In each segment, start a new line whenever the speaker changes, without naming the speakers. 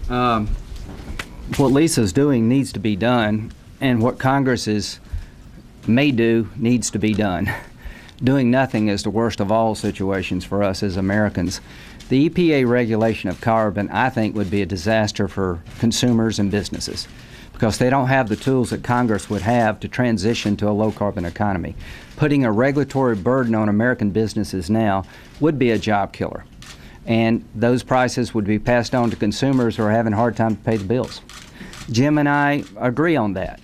What Lisa's doing needs to be done, and what Congress may do needs to be done. Doing nothing is the worst of all situations for us as Americans. The EPA regulation of carbon, I think, would be a disaster for consumers and businesses because they don't have the tools that Congress would have to transition to a low-carbon economy. Putting a regulatory burden on American businesses now would be a job killer, and those prices would be passed on to consumers who are having a hard time to pay the bills. Jim and I agree on that.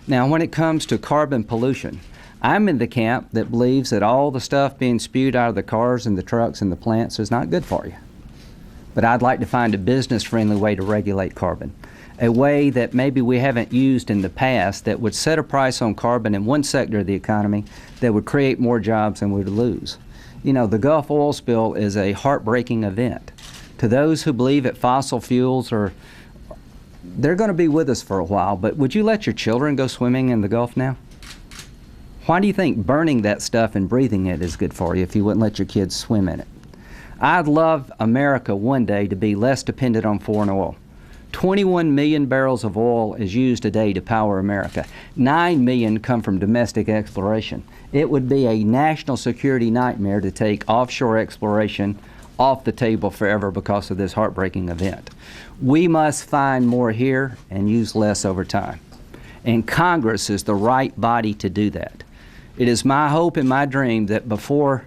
Now, when it comes to carbon pollution, I'm in the camp that believes that all the stuff being spewed out of the cars and the trucks and the plants is not good for you. But I'd like to find a business-friendly way to regulate carbon, a way that maybe we haven't used in the past that would set a price on carbon in one sector of the economy that would create more jobs than we would lose. You know, the Gulf oil spill is a heartbreaking event. To those who believe that fossil fuels they're going to be with us for a while, but would you let your children go swimming in the Gulf now? Why do you think burning that stuff and breathing it is good for you if you wouldn't let your kids swim in it? I'd love America one day to be less dependent on foreign oil. 21 million barrels of oil is used a day to power America. 9 million come from domestic exploration. It would be a national security nightmare to take offshore exploration off the table forever because of this heartbreaking event. We must find more here and use less over time. And Congress is the right body to do that. It is my hope and my dream that before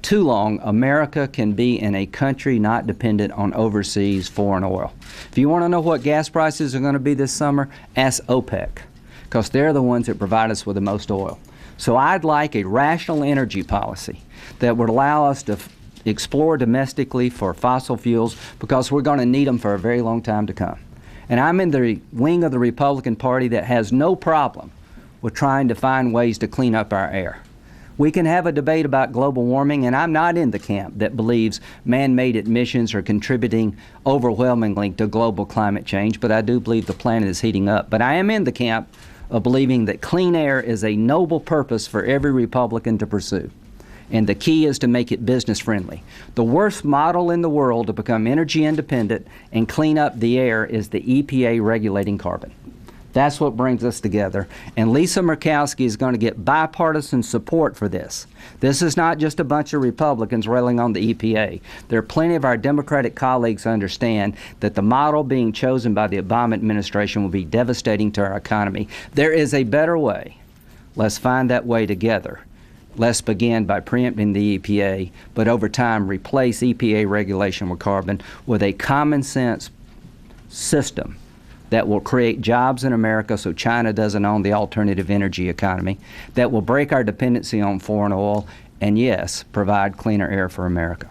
too long, America can be in a country not dependent on overseas foreign oil. If you want to know what gas prices are going to be this summer, ask OPEC, because they're the ones that provide us with the most oil. So I'd like a rational energy policy that would allow us to explore domestically for fossil fuels because we're going to need them for a very long time to come. And I'm in the wing of the Republican Party that has no problem with trying to find ways to clean up our air. We can have a debate about global warming, and I'm not in the camp that believes man-made emissions are contributing overwhelmingly to global climate change, but I do believe the planet is heating up. But I am in the camp of believing that clean air is a noble purpose for every Republican to pursue. And the key is to make it business-friendly. The worst model in the world to become energy independent and clean up the air is the EPA regulating carbon. That's what brings us together. And Lisa Murkowski is going to get bipartisan support for this. This is not just a bunch of Republicans railing on the EPA. There are plenty of our Democratic colleagues who understand that the model being chosen by the Obama administration will be devastating to our economy. There is a better way. Let's find that way together. Let's begin by preempting the EPA, but over time replace EPA regulation with carbon with a common sense system that will create jobs in America so China doesn't own the alternative energy economy, that will break our dependency on foreign oil, and yes, provide cleaner air for America.